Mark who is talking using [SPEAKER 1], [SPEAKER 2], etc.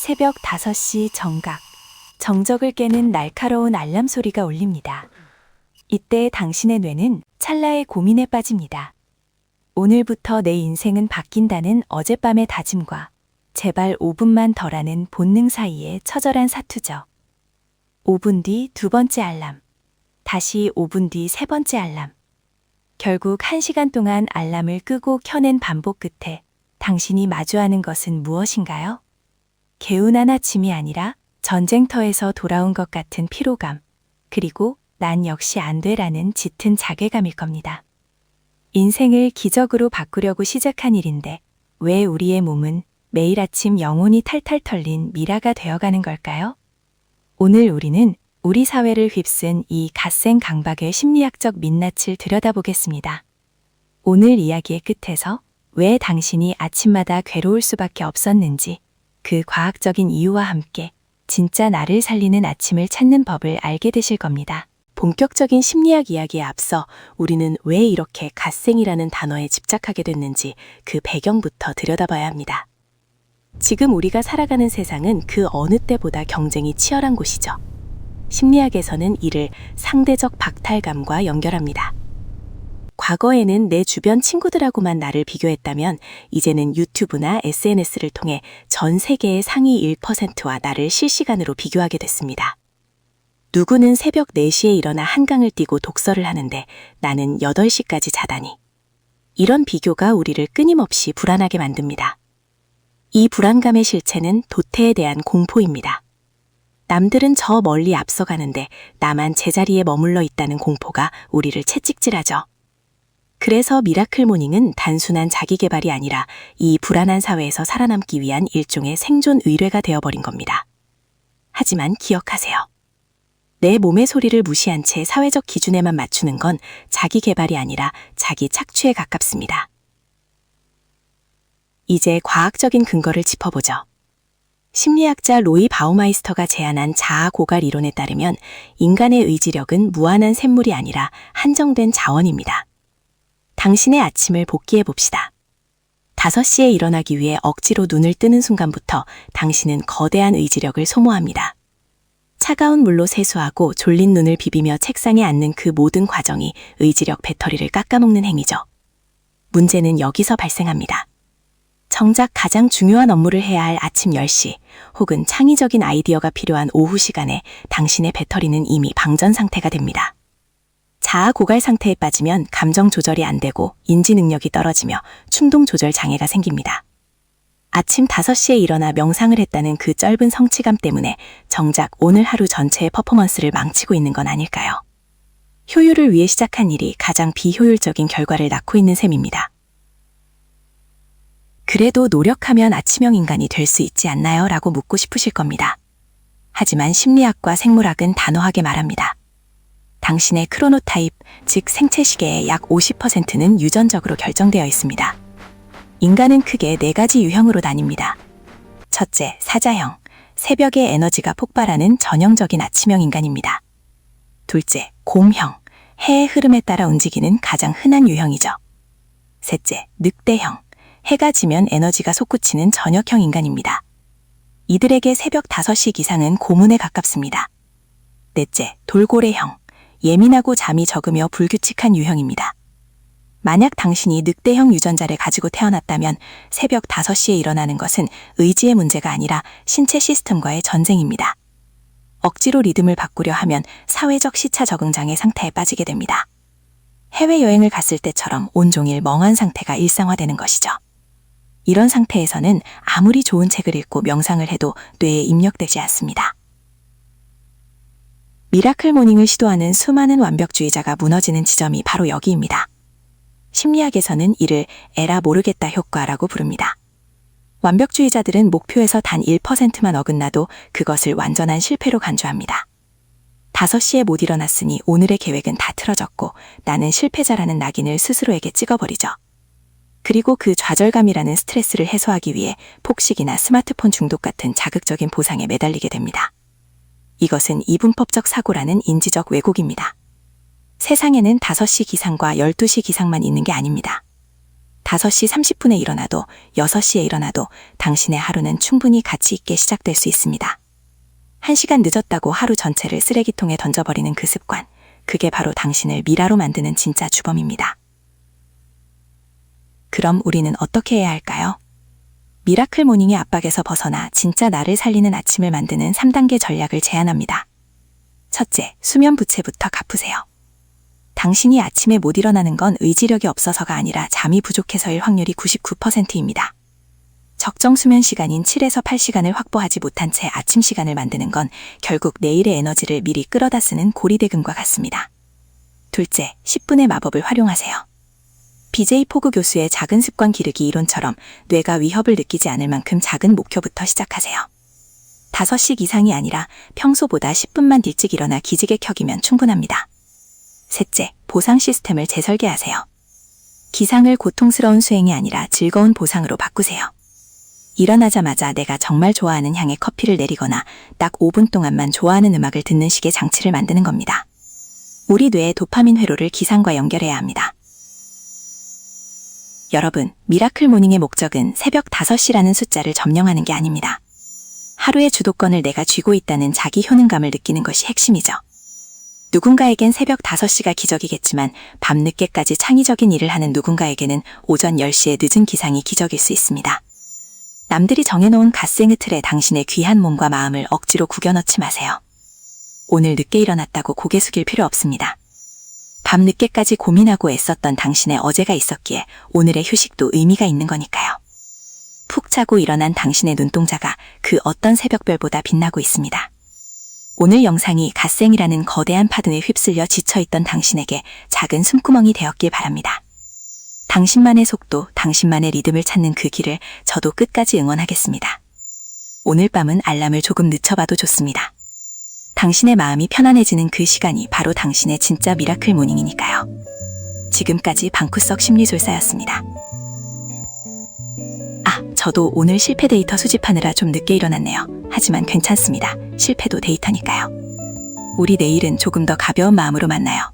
[SPEAKER 1] 새벽 5시 정각. 정적을 깨는 날카로운 알람 소리가 울립니다. 이때 당신의 뇌는 찰나의 고민에 빠집니다. 오늘부터 내 인생은 바뀐다는 어젯밤의 다짐과 제발 5분만 더라는 본능 사이에 처절한 사투죠. 5분 뒤 두 번째 알람. 다시 5분 뒤 세 번째 알람. 결국 1시간 동안 알람을 끄고 켜낸 반복 끝에 당신이 마주하는 것은 무엇인가요? 개운한 아침이 아니라 전쟁터에서 돌아온 것 같은 피로감, 그리고 난 역시 안 돼라는 짙은 자괴감일 겁니다. 인생을 기적으로 바꾸려고 시작한 일인데 왜 우리의 몸은 매일 아침 영혼이 탈탈 털린 미라가 되어가는 걸까요? 오늘 우리는 우리 사회를 휩쓴 이 갓생 강박의 심리학적 민낯을 들여다보겠습니다. 오늘 이야기의 끝에서 왜 당신이 아침마다 괴로울 수밖에 없었는지, 그 과학적인 이유와 함께 진짜 나를 살리는 아침을 찾는 법을 알게 되실 겁니다.
[SPEAKER 2] 본격적인 심리학 이야기에 앞서 우리는 왜 이렇게 갓생이라는 단어에 집착하게 됐는지 그 배경부터 들여다봐야 합니다. 지금 우리가 살아가는 세상은 그 어느 때보다 경쟁이 치열한 곳이죠. 심리학에서는 이를 상대적 박탈감과 연결합니다. 과거에는 내 주변 친구들하고만 나를 비교했다면 이제는 유튜브나 SNS를 통해 전 세계의 상위 1%와 나를 실시간으로 비교하게 됐습니다. 누구는 새벽 4시에 일어나 한강을 뛰고 독서를 하는데 나는 8시까지 자다니. 이런 비교가 우리를 끊임없이 불안하게 만듭니다. 이 불안감의 실체는 도태에 대한 공포입니다. 남들은 저 멀리 앞서가는데 나만 제자리에 머물러 있다는 공포가 우리를 채찍질하죠. 그래서 미라클 모닝은 단순한 자기 개발이 아니라 이 불안한 사회에서 살아남기 위한 일종의 생존 의뢰가 되어버린 겁니다. 하지만 기억하세요. 내 몸의 소리를 무시한 채 사회적 기준에만 맞추는 건 자기 개발이 아니라 자기 착취에 가깝습니다. 이제 과학적인 근거를 짚어보죠. 심리학자 로이 바우마이스터가 제안한 자아 고갈 이론에 따르면 인간의 의지력은 무한한 샘물이 아니라 한정된 자원입니다. 당신의 아침을 복기해 봅시다. 5시에 일어나기 위해 억지로 눈을 뜨는 순간부터 당신은 거대한 의지력을 소모합니다. 차가운 물로 세수하고 졸린 눈을 비비며 책상에 앉는 그 모든 과정이 의지력 배터리를 깎아먹는 행위죠. 문제는 여기서 발생합니다. 정작 가장 중요한 업무를 해야 할 아침 10시 혹은 창의적인 아이디어가 필요한 오후 시간에 당신의 배터리는 이미 방전 상태가 됩니다. 자아 고갈 상태에 빠지면 감정 조절이 안 되고 인지 능력이 떨어지며 충동 조절 장애가 생깁니다. 아침 5시에 일어나 명상을 했다는 그 쩨은 성취감 때문에 정작 오늘 하루 전체의 퍼포먼스를 망치고 있는 건 아닐까요? 효율을 위해 시작한 일이 가장 비효율적인 결과를 낳고 있는 셈입니다. 그래도 노력하면 아침형 인간이 될 수 있지 않나요? 라고 묻고 싶으실 겁니다. 하지만 심리학과 생물학은 단호하게 말합니다. 당신의 크로노타입, 즉 생체 시계의 약 50%는 유전적으로 결정되어 있습니다. 인간은 크게 4가지 유형으로 나뉩니다. 첫째, 사자형, 새벽에 에너지가 폭발하는 전형적인 아침형 인간입니다. 둘째, 곰형, 해의 흐름에 따라 움직이는 가장 흔한 유형이죠. 셋째, 늑대형, 해가 지면 에너지가 솟구치는 저녁형 인간입니다. 이들에게 새벽 5시 기상은 고문에 가깝습니다. 넷째, 돌고래형, 예민하고 잠이 적으며 불규칙한 유형입니다. 만약 당신이 늑대형 유전자를 가지고 태어났다면 새벽 5시에 일어나는 것은 의지의 문제가 아니라 신체 시스템과의 전쟁입니다. 억지로 리듬을 바꾸려 하면 사회적 시차 적응 장애 상태에 빠지게 됩니다. 해외여행을 갔을 때처럼 온종일 멍한 상태가 일상화되는 것이죠. 이런 상태에서는 아무리 좋은 책을 읽고 명상을 해도 뇌에 입력되지 않습니다. 미라클 모닝을 시도하는 수많은 완벽주의자가 무너지는 지점이 바로 여기입니다. 심리학에서는 이를 에라 모르겠다 효과라고 부릅니다. 완벽주의자들은 목표에서 단 1%만 어긋나도 그것을 완전한 실패로 간주합니다. 5시에 못 일어났으니 오늘의 계획은 다 틀어졌고 나는 실패자라는 낙인을 스스로에게 찍어버리죠. 그리고 그 좌절감이라는 스트레스를 해소하기 위해 폭식이나 스마트폰 중독 같은 자극적인 보상에 매달리게 됩니다. 이것은 이분법적 사고라는 인지적 왜곡입니다. 세상에는 5시 기상과 12시 기상만 있는 게 아닙니다.
[SPEAKER 1] 5시 30분에 일어나도 6시에 일어나도 당신의 하루는 충분히 가치 있게 시작될 수 있습니다. 1시간 늦었다고 하루 전체를 쓰레기통에 던져버리는 그 습관, 그게 바로 당신을 미라로 만드는 진짜 주범입니다. 그럼 우리는 어떻게 해야 할까요? 미라클 모닝의 압박에서 벗어나 진짜 나를 살리는 아침을 만드는 3단계 전략을 제안합니다. 첫째, 수면 부채부터 갚으세요. 당신이 아침에 못 일어나는 건 의지력이 없어서가 아니라 잠이 부족해서일 확률이 99%입니다. 적정 수면 시간인 7에서 8시간을 확보하지 못한 채 아침 시간을 만드는 건 결국 내일의 에너지를 미리 끌어다 쓰는 고리대금과 같습니다. 둘째, 10분의 마법을 활용하세요. BJ 포그 교수의 작은 습관 기르기 이론처럼 뇌가 위협을 느끼지 않을 만큼 작은 목표부터 시작하세요. 5씩 이상이 아니라 평소보다 10분만 일찍 일어나 기지개 켜기면 충분합니다. 셋째, 보상 시스템을 재설계하세요. 기상을 고통스러운 수행이 아니라 즐거운 보상으로 바꾸세요. 일어나자마자 내가 정말 좋아하는 향의 커피를 내리거나 딱 5분 동안만 좋아하는 음악을 듣는 식의 장치를 만드는 겁니다. 우리 뇌의 도파민 회로를 기상과 연결해야 합니다. 여러분, 미라클 모닝의 목적은 새벽 5시라는 숫자를 점령하는 게 아닙니다. 하루의 주도권을 내가 쥐고 있다는 자기 효능감을 느끼는 것이 핵심이죠. 누군가에겐 새벽 5시가 기적이겠지만 밤늦게까지 창의적인 일을 하는 누군가에게는 오전 10시의 늦은 기상이 기적일 수 있습니다. 남들이 정해놓은 갓생의 틀에 당신의 귀한 몸과 마음을 억지로 구겨넣지 마세요. 오늘 늦게 일어났다고 고개 숙일 필요 없습니다. 밤늦게까지 고민하고 애썼던 당신의 어제가 있었기에 오늘의 휴식도 의미가 있는 거니까요. 푹 자고 일어난 당신의 눈동자가 그 어떤 새벽별보다 빛나고 있습니다. 오늘 영상이 갓생이라는 거대한 파동에 휩쓸려 지쳐있던 당신에게 작은 숨구멍이 되었길 바랍니다. 당신만의 속도, 당신만의 리듬을 찾는 그 길을 저도 끝까지 응원하겠습니다. 오늘 밤은 알람을 조금 늦춰봐도 좋습니다. 당신의 마음이 편안해지는 그 시간이 바로 당신의 진짜 미라클 모닝이니까요. 지금까지 방구석 심리술사였습니다. 저도 오늘 실패 데이터 수집하느라 좀 늦게 일어났네요. 하지만 괜찮습니다. 실패도 데이터니까요. 우리 내일은 조금 더 가벼운 마음으로 만나요.